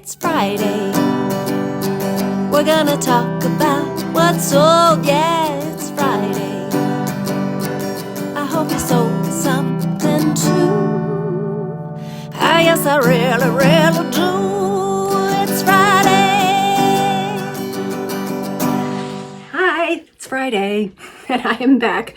It's Friday. We're gonna talk about what's sold. Yeah, it's Friday. I hope you sold something too. Yes, I really, really do. It's Friday. Hi, it's Friday, and I am back.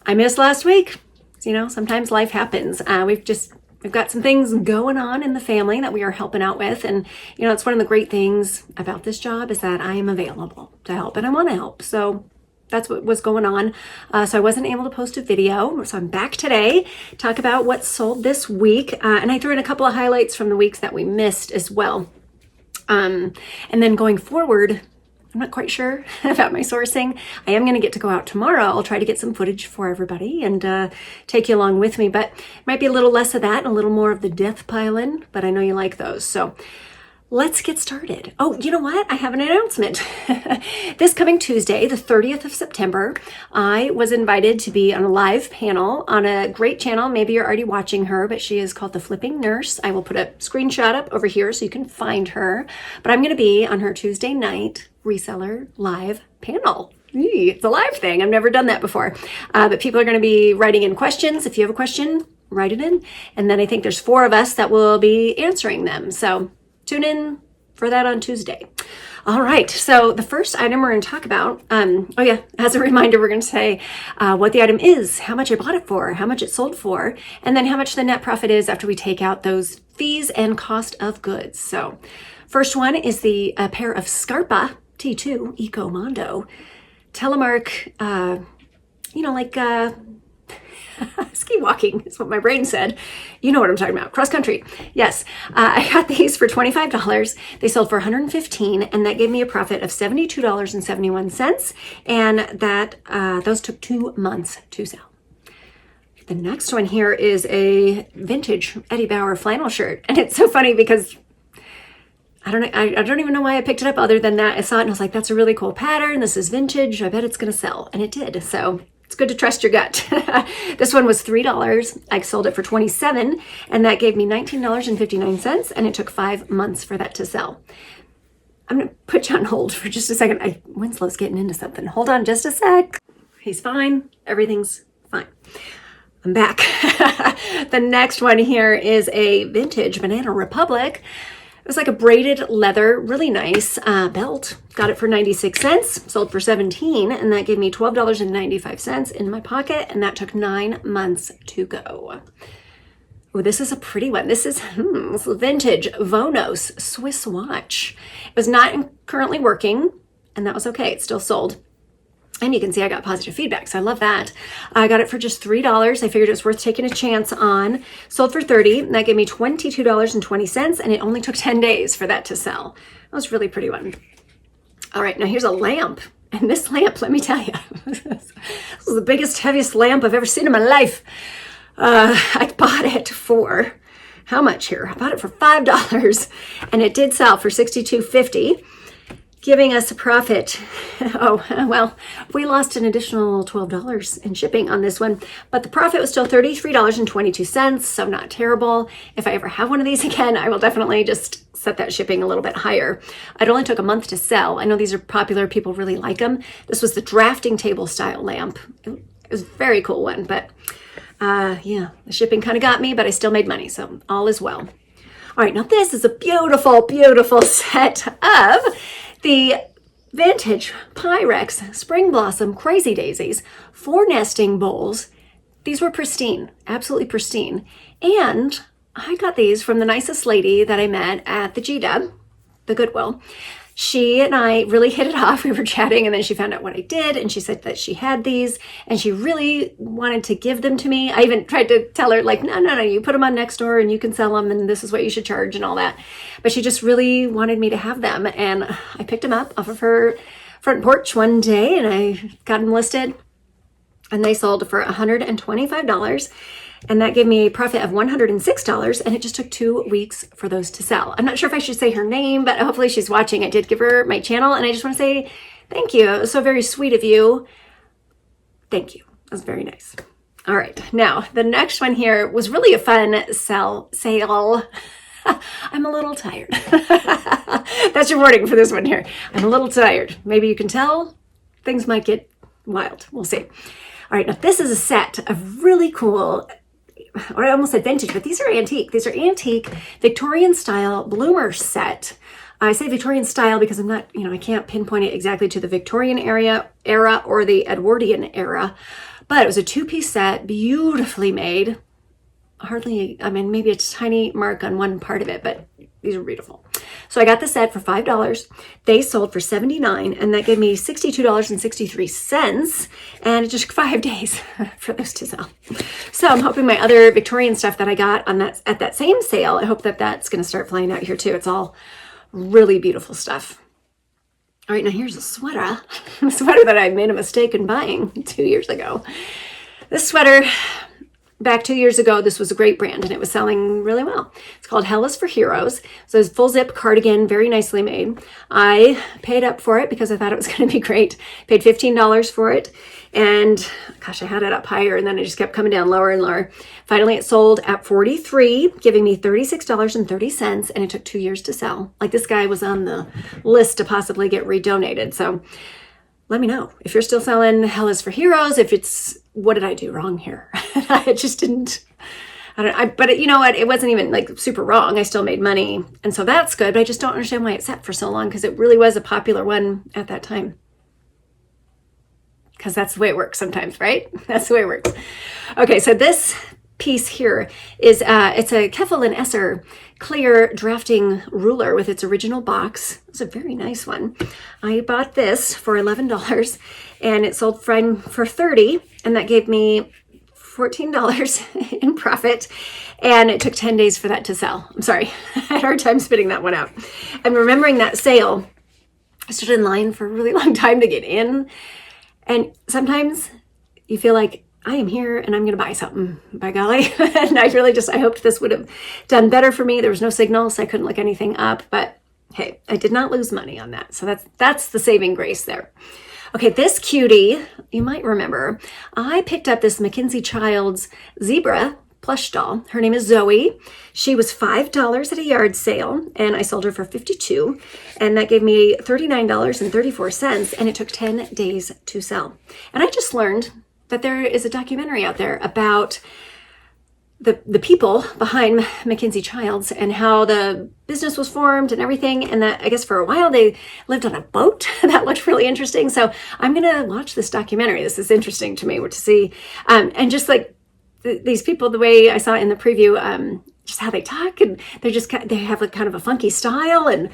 I missed last week. Sometimes life happens. We've got some things going on in the family that we are helping out with. And, it's one of the great things about this job is that I am available to help and I want to help. So that's what was going on. So I wasn't able to post a video. So I'm back today to talk about what sold this week. And I threw in a couple of highlights from the weeks that we missed as well. And then going forward, I'm not quite sure about my sourcing. I am going to get to go out tomorrow. I'll try to get some footage for everybody and take you along with me, but it might be a little less of that and a little more of the death pile-in, but I know you like those. So let's get started. Oh, you know what? I have an announcement. This coming Tuesday, the 30th of September, I was invited to be on a live panel on a great channel. Maybe you're already watching her, but she is called The Flipping Nurse. I will put a screenshot up over here so you can find her. But I'm going to be on her Tuesday night reseller live panel. It's a live thing. I've never done that before. But people are going to be writing in questions. If you have a question, write it in. And then I think there's 4 of us that will be answering them. So tune in for that on Tuesday. All right. So the first item we're going to talk about, as a reminder, we're going to say what the item is, how much I bought it for, how much it sold for, and then how much the net profit is after we take out those fees and cost of goods. So first one is a pair of Scarpa T2 Eco Mondo telemark, ski walking is what my brain said. You know what I'm talking about. Cross country. Yes. I got these for $25. They sold for $115, and that gave me a profit of $72.71. And that those took 2 months to sell. The next one here is a vintage Eddie Bauer flannel shirt. And it's so funny because I don't even know why I picked it up other than that I saw it and I was like, that's a really cool pattern. This is vintage. I bet it's going to sell. And it did. So it's good to trust your gut. This one was $3. I sold it for $27, and that gave me $19.59, and it took 5 months for that to sell. I'm going to put you on hold for just a second. Winslow's getting into something. Hold on just a sec. He's fine. Everything's fine. I'm back. The next one here is a vintage Banana Republic. It was like a braided leather, really nice belt. Got it for 96 cents, sold for 17, and that gave me $12.95 in my pocket, and that took 9 months to go. Oh, this is a pretty one. This is vintage Vonos Swiss watch. It was not currently working, and that was okay. It still sold. And you can see I got positive feedback, so I love that. I got it for just $3. I figured it was worth taking a chance on. Sold for $30, and that gave me $22.20, and it only took 10 days for that to sell. That was a really pretty one. All right, now here's a lamp. And this lamp, let me tell you, this is the biggest, heaviest lamp I've ever seen in my life. I bought it for, how much here? I bought it for $5, and it did sell for $62.50. Giving us a profit. We lost an additional $12 in shipping on this one, but the profit was still $33.22, so not terrible. If I ever have one of these again, I will definitely just set that shipping a little bit higher. It only took a month to sell. I know these are popular. People really like them. This was the drafting table style lamp. It was a very cool one, but the shipping kind of got me, but I still made money, so all is well. All right, now this is a beautiful, beautiful set of the vintage Pyrex Spring Blossom Crazy Daisies 4 nesting bowls. These were pristine, absolutely pristine. And I got these from the nicest lady that I met at the GW, the Goodwill. She and I really hit it off. We were chatting, and then she found out what I did, and she said that she had these, and she really wanted to give them to me. I even tried to tell her, like, no, you put them on Nextdoor, and you can sell them, and this is what you should charge, and all that. But she just really wanted me to have them, and I picked them up off of her front porch one day, and I got them listed, and they sold for $125. And that gave me a profit of $106, and it just took 2 weeks for those to sell. I'm not sure if I should say her name, but hopefully she's watching. I did give her my channel, and I just want to say thank you. It was so very sweet of you. Thank you. That was very nice. All right. Now, the next one here was really a fun sale. I'm a little tired. That's your warning for this one here. I'm a little tired. Maybe you can tell things might get wild. We'll see. All right, now this is a set of really cool, or I almost said vintage, but these are antique. These are antique Victorian style bloomer set. I say Victorian style because I'm not, I can't pinpoint it exactly to the Victorian era or the Edwardian era, but it was a 2-piece set, beautifully made. Maybe a tiny mark on one part of it, but these are beautiful. So I got the set for $5. They sold for $79, and that gave me $62.63. And it just took 5 days for those to sell. So I'm hoping my other Victorian stuff that I got at that same sale, I hope that that's going to start flying out here too. It's all really beautiful stuff. All right, now here's a sweater. A sweater that I made a mistake in buying 2 years ago. This sweater, back 2 years ago, this was a great brand and it was selling really well. It's called Hell is for Heroes. So it's a full zip cardigan, very nicely made. I paid up for it because I thought it was going to be great. Paid $15 for it. And gosh, I had it up higher and then it just kept coming down lower and lower. Finally, it sold at $43, giving me $36.30, and it took 2 years to sell. Like, this guy was on the list to possibly get redonated. So let me know if you're still selling Hell is for Heroes, what did I do wrong here? I just didn't, but you know what? It wasn't even like super wrong. I still made money. And so that's good, but I just don't understand why it sat for so long, because it really was a popular one at that time. Because that's the way it works sometimes, right? That's the way it works. Okay, so this piece here is it's a Keffel and Esser clear drafting ruler with its original box. It's a very nice one. I bought this for $11 and it sold for $30, and that gave me $14 in profit, and it took 10 days for that to sell. I'm sorry, I had a hard time spitting that one out. I'm remembering that sale. I stood in line for a really long time to get in, and sometimes you feel like, I am here and I'm going to buy something, by golly. And I hoped this would have done better for me. There was no signal, so I couldn't look anything up, but hey, I did not lose money on that. So that's the saving grace there. Okay, this cutie, you might remember, I picked up this Mackenzie Childs zebra plush doll. Her name is Zoe. She was $5 at a yard sale, and I sold her for $52, and that gave me $39.34, and it took 10 days to sell. And I just learned that there is a documentary out there about the people behind Mackenzie Childs and how the business was formed and everything. And that, I guess for a while they lived on a boat. That looked really interesting. So I'm going to watch this documentary. This is interesting to me to see. And just like these people, the way I saw it in the preview, just how they talk, and they have like kind of a funky style, and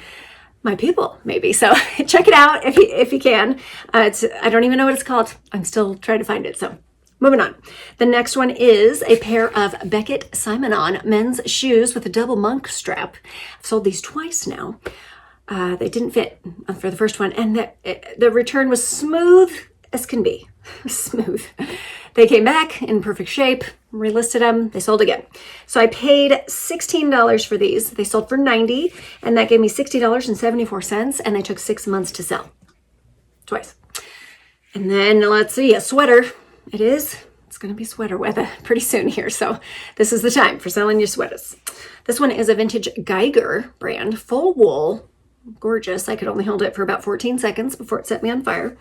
my people, maybe. So check it out if you can. I don't even know what it's called. I'm still trying to find it. So moving on. The next one is a pair of Beckett Simonon men's shoes with a double monk strap. I've sold these twice now. They didn't fit for the first one, and the return was smooth as can be. Smooth. They came back in perfect shape, relisted them, they sold again. So I paid $16 for these. They sold for $90, and that gave me $60.74, and they took 6 months to sell. Twice. And then let's see, a sweater. It's going to be sweater weather pretty soon here. So this is the time for selling your sweaters. This one is a vintage Geiger brand, full wool, gorgeous. I could only hold it for about 14 seconds before it set me on fire.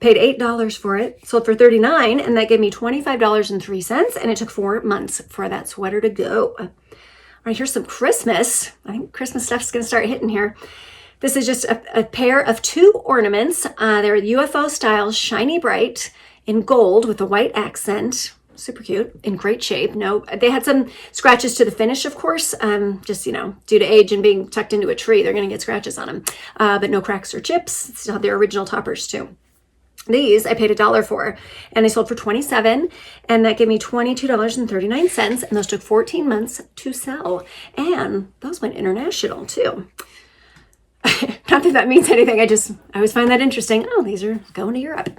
Paid $8 for it, sold for $39, and that gave me $25.03, and it took 4 months for that sweater to go. All right, here's some Christmas. I think Christmas stuff's going to start hitting here. This is just a pair of 2 ornaments. They're UFO style, shiny bright, in gold with a white accent. Super cute, in great shape. No, they had some scratches to the finish, of course, just, due to age and being tucked into a tree, they're going to get scratches on them. But no cracks or chips. Still have their original toppers too. These I paid $1 for, and they sold for $27, and that gave me $22.39, and those took 14 months to sell. And those went international too. Not that that means anything. I always find that interesting. Oh, these are going to Europe.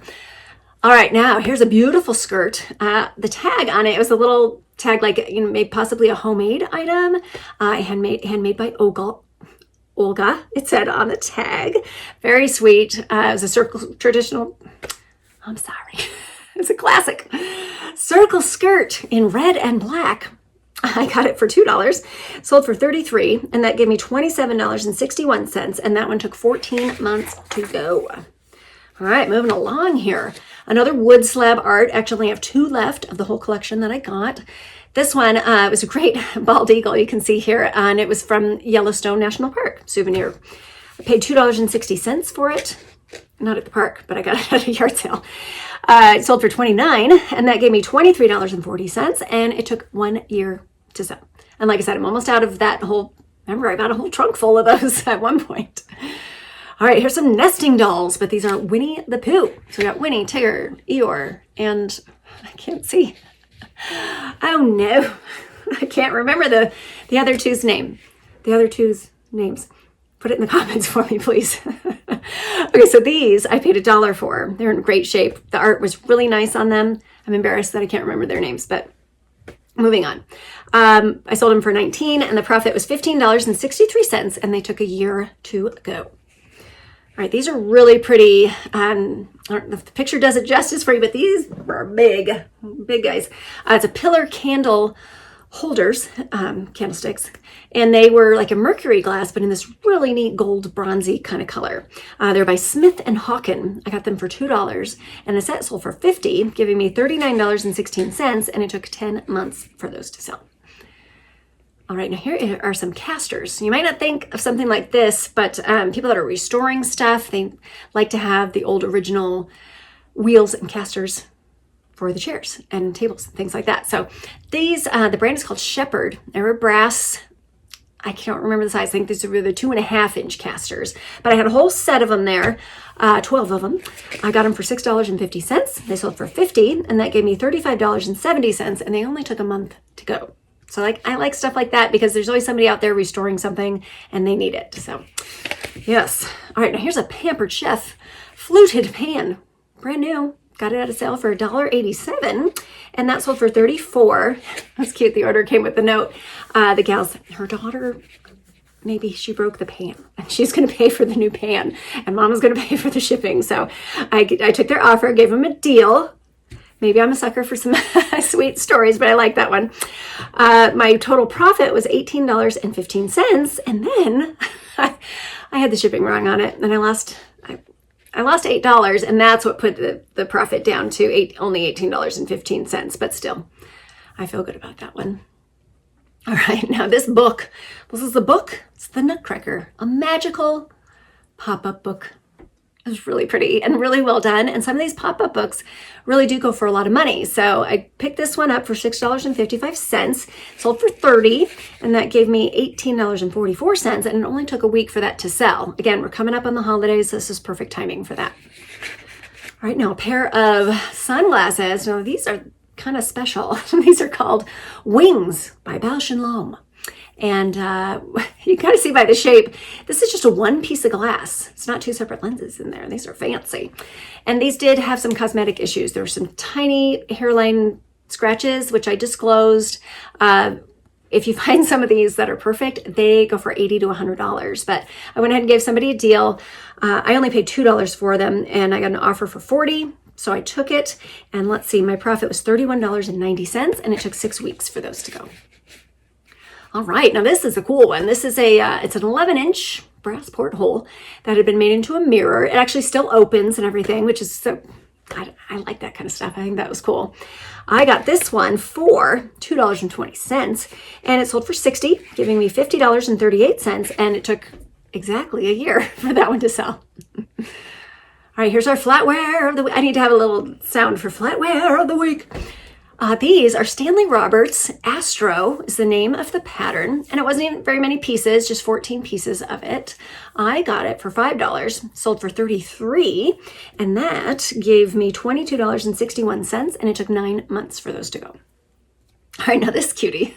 All right, now here's a beautiful skirt. The tag on it was a little tag, like, maybe possibly a homemade item. Handmade by Olga, it said on the tag. Very sweet. It was a it's a classic circle skirt in red and black. I got it for $2, sold for $33, and that gave me $27.61, and that one took 14 months to go. All right, moving along here. Another wood slab art. Actually, I only have 2 left of the whole collection that I got. This one was a great bald eagle you can see here, and it was from Yellowstone National Park souvenir. I paid $2.60 for it. Not at the park, but I got it at a yard sale. It sold for $29, and that gave me $23.40, and it took 1 year to sell. And like I said, I'm almost out of that whole, remember, I got a whole trunk full of those at one point. All right, here's some nesting dolls, but these are Winnie the Pooh. So we got Winnie, Tigger, Eeyore, and I can't see. Oh no, I can't remember the other two's name. The other two's names. Put it in the comments for me, please. Okay, so these I paid $1 for. They're in great shape. The art was really nice on them. I'm embarrassed that I can't remember their names, but moving on. I sold them for $19, and the profit was $15.63, and they took a year to go. All right, these are really pretty. I don't know if the picture does it justice for you, but these are big guys. It's a pillar candle holders, candlesticks, and they were like a mercury glass, but in this really neat gold bronzy kind of color. They're by Smith and Hawken. I got them for $2, and the set sold for $50, giving me $39.16, and it took 10 months for those to sell. All right, now here are some casters. You might not think of something like this, but people that are restoring stuff, they like to have the old original wheels and casters for the chairs and tables and things like that. So these, the brand is called Shepherd. They're a brass, I can't remember the size. I think these are the 2.5-inch casters, but I had a whole set of them there, 12 of them. I got them for $6.50. They sold for $50, and that gave me $35.70, and they only took a month to go. So I like stuff like that because there's always somebody out there restoring something and they need it. So yes. All right, now here's a Pampered Chef fluted pan, brand new. Got it at a sale for $1.87, and that sold for $34. That's cute. The order came with the note. The gal's, her daughter, maybe she broke the pan, and she's going to pay for the new pan, and Mama's going to pay for the shipping. So I took their offer, gave them a deal. Maybe I'm a sucker for some sweet stories, but I like that one. My total profit was $18.15, and then I had the shipping wrong on it, and I lost $8, and that's what put the profit down to only $18.15, but still, I feel good about that one. All right, now this is the book. It's The Nutcracker, a magical pop-up book. It was really pretty and really well done, and some of these pop-up books really do go for a lot of money. So I picked this one up for $6.55, sold for $30, and that gave me $18.44, and it only took a week for that to sell. Again, we're coming up on the holidays, so this is perfect timing for that. All right, now a pair of sunglasses. Now these are kind of special. These are called Wings by Bausch & Lomb. And you kind of see by the shape, this is just a one piece of glass. It's not 2 separate lenses in there. These are fancy. And these did have some cosmetic issues. There were some tiny hairline scratches, which I disclosed. If you find some of these that are perfect, they go for $80 to $100. But I went ahead and gave somebody a deal. I only paid $2 for them, and I got an offer for $40. So I took it, and let's see, my profit was $31.90, and it took 6 weeks for those to go. All right, now this is a cool one. This is it's an 11-inch brass porthole that had been made into a mirror. It actually still opens and everything, which is so, I like that kind of stuff. I think that was cool. I got this one for $2.20, and it sold for $60, giving me $50.38, and it took exactly a year for that one to sell. All right, here's our flatware of the week. I need to have a little sound for flatware of the week. These are Stanley Roberts. Astro is the name of the pattern, and it wasn't even very many pieces, just 14 pieces of it. I got it for $5, sold for $33, and that gave me $22.61, and it took 9 months for those to go. All right, now this cutie.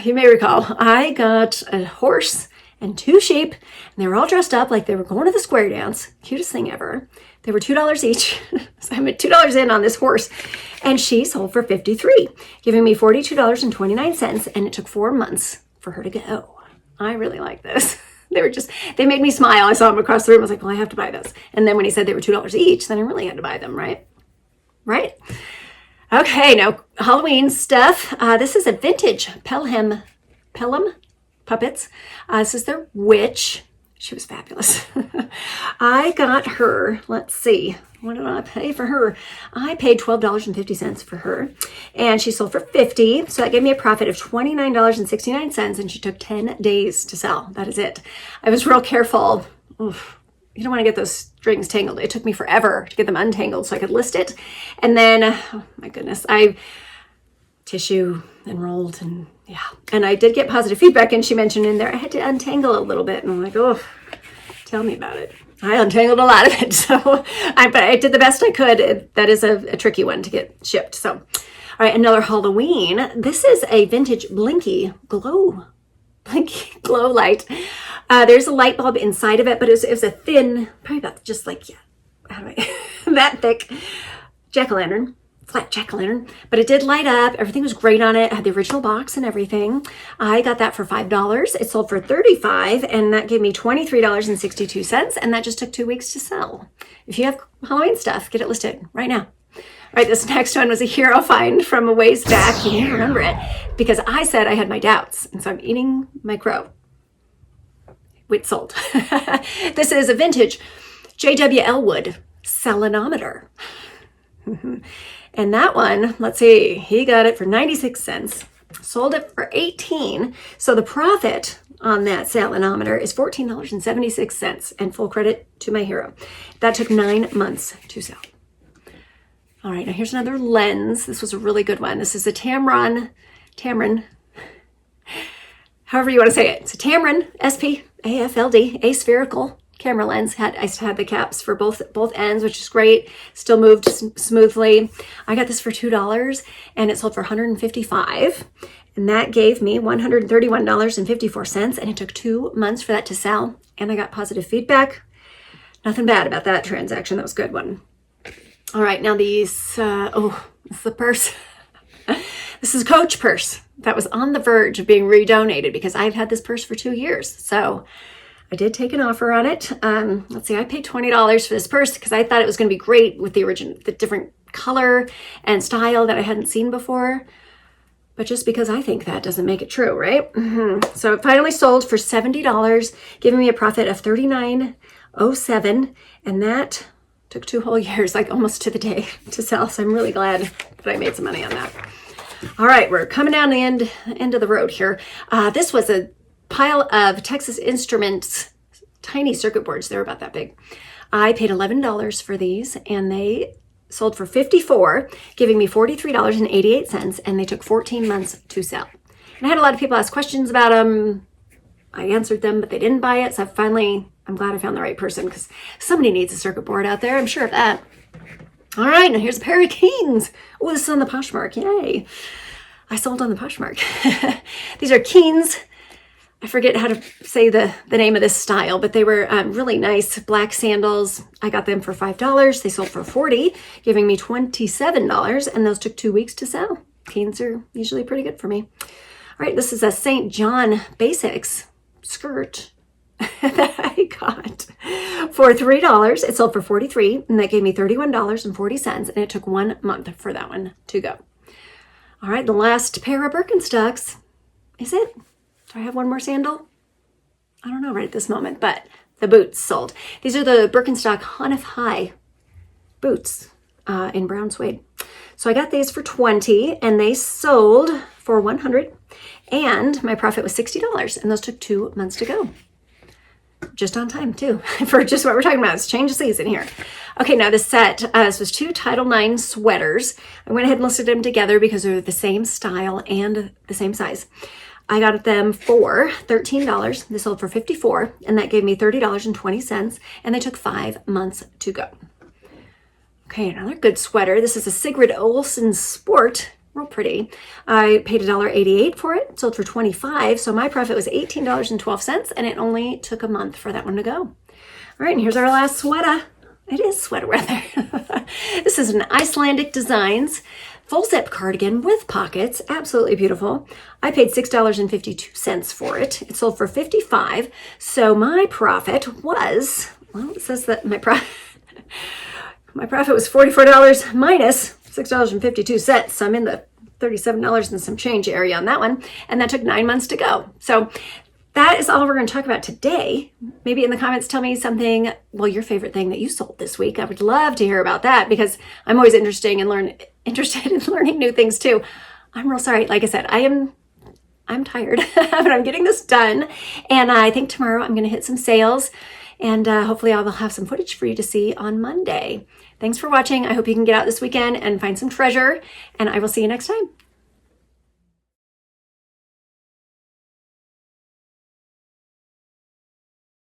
You may recall, I got a horse and 2 sheep, and they were all dressed up like they were going to the square dance. Cutest thing ever. They were $2 each. So I'm at $2 in on this horse, and she sold for $53, giving me $42.29, and it took 4 months for her to go. I really like this. They made me smile. I saw them across the room. I was like, well, I have to buy this. And then when he said they were $2 each, then I really had to buy them, right? Right? Okay, now Halloween stuff. This is a vintage Pelham puppets. This is their witch. She was fabulous. I got her, let's see, what did I pay for her? I paid $12.50 for her, and she sold for $50. So that gave me a profit of $29.69, and she took 10 days to sell. That is it. I was real careful. Oof. You don't want to get those strings tangled. It took me forever to get them untangled so I could list it. And then, oh my goodness, I tissue enrolled, and yeah. And I did get positive feedback, and she mentioned in there I had to untangle a little bit. And I'm like, oh, tell me about it. I untangled a lot of it. So but I did the best I could. That is a tricky one to get shipped. So, all right, another Halloween. This is a vintage Blinky glow light. There's a light bulb inside of it, but it was a thin, probably about just like, that thick flat jack-o'-lantern, but it did light up. Everything was great on it. It had the original box and everything. I got that for $5. It sold for $35, and that gave me $23.62, and that just took 2 weeks to sell. If you have Halloween stuff, get it listed right now. All right, this next one was a hero find from a ways back. You may remember it because I said I had my doubts, and so I'm eating my crow. It sold. This is a vintage J.W. Elwood selenometer. And that one, let's see, he got it for 96 cents, sold it for 18. So the profit on that selenometer is $14.76, and full credit to my hero. That took 9 months to sell. All right, now here's another lens. This was a really good one. This is a Tamron, however you want to say it. It's a Tamron SPAFLD, aspherical camera lens. I had the caps for both ends, which is great. Still moved smoothly. I got this for $2, and it sold for $155, and that gave me $131.54, and it took 2 months for that to sell, and I got positive feedback. Nothing bad about that transaction. That was a good one. All right, now these, this is the purse. This is a Coach purse that was on the verge of being redonated because I've had this purse for 2 years. So I did take an offer on it. Let's see, I paid $20 for this purse because I thought it was going to be great with the different color and style that I hadn't seen before. But just because I think that doesn't make it true, right? Mm-hmm. So it finally sold for $70, giving me a profit of $39.07, and that took 2 whole years, like almost to the day, to sell. So I'm really glad that I made some money on that. All right, we're coming down the end of the road here. This was a pile of Texas Instruments tiny circuit boards. They're about that big. I paid $11 for these, and they sold for $54, giving me $43.88, and they took 14 months to sell. And I had a lot of people ask questions about them. I answered them, but they didn't buy it. So I'm glad I found the right person because somebody needs a circuit board out there. I'm sure of that. All right, now here's a pair of Keens. Oh, this is on the Poshmark. Yay. I sold on the Poshmark. These are Keens. I forget how to say the name of this style, but they were really nice black sandals. I got them for $5. They sold for $40, giving me $27, and those took 2 weeks to sell. Keens are usually pretty good for me. All right, this is a St. John Basics skirt that I got for $3. It sold for $43, and that gave me $31.40, and it took 1 month for that one to go. All right, the last pair of Birkenstocks is it. Do I have one more sandal? I don't know right at this moment, but the boots sold. These are the Birkenstock Honef High boots in brown suede. So I got these for $20, and they sold for $100, and my profit was $60, and those took 2 months to go. Just on time, too, for just what we're talking about. It's change of season here. Okay, now this set, this was 2 Title IX sweaters. I went ahead and listed them together because they're the same style and the same size. I got them for $13. They sold for $54, and that gave me $30.20, and they took 5 months to go. Okay, another good sweater. This is a Sigrid Olsen Sport. Real pretty. I paid $1.88 for it. Sold for $25, so my profit was $18.12, and it only took a month for that one to go. All right, and here's our last sweater. It is sweater weather. This is an Icelandic Designs full zip cardigan with pockets. Absolutely beautiful. I paid $6.52 for it. It sold for $55, so my profit was, well, it says that my profit was $44 minus $6.52. I'm in the $37 and some change area on that one. And that took 9 months to go. So that is all we're going to talk about today. Maybe in the comments, tell me something, well, your favorite thing that you sold this week. I would love to hear about that because I'm always interested in learning new things too. I'm real sorry. Like I said, I'm tired, but I'm getting this done. And I think tomorrow I'm going to hit some sales and hopefully I will have some footage for you to see on Monday. Thanks for watching. I hope you can get out this weekend and find some treasure, and I will see you next time.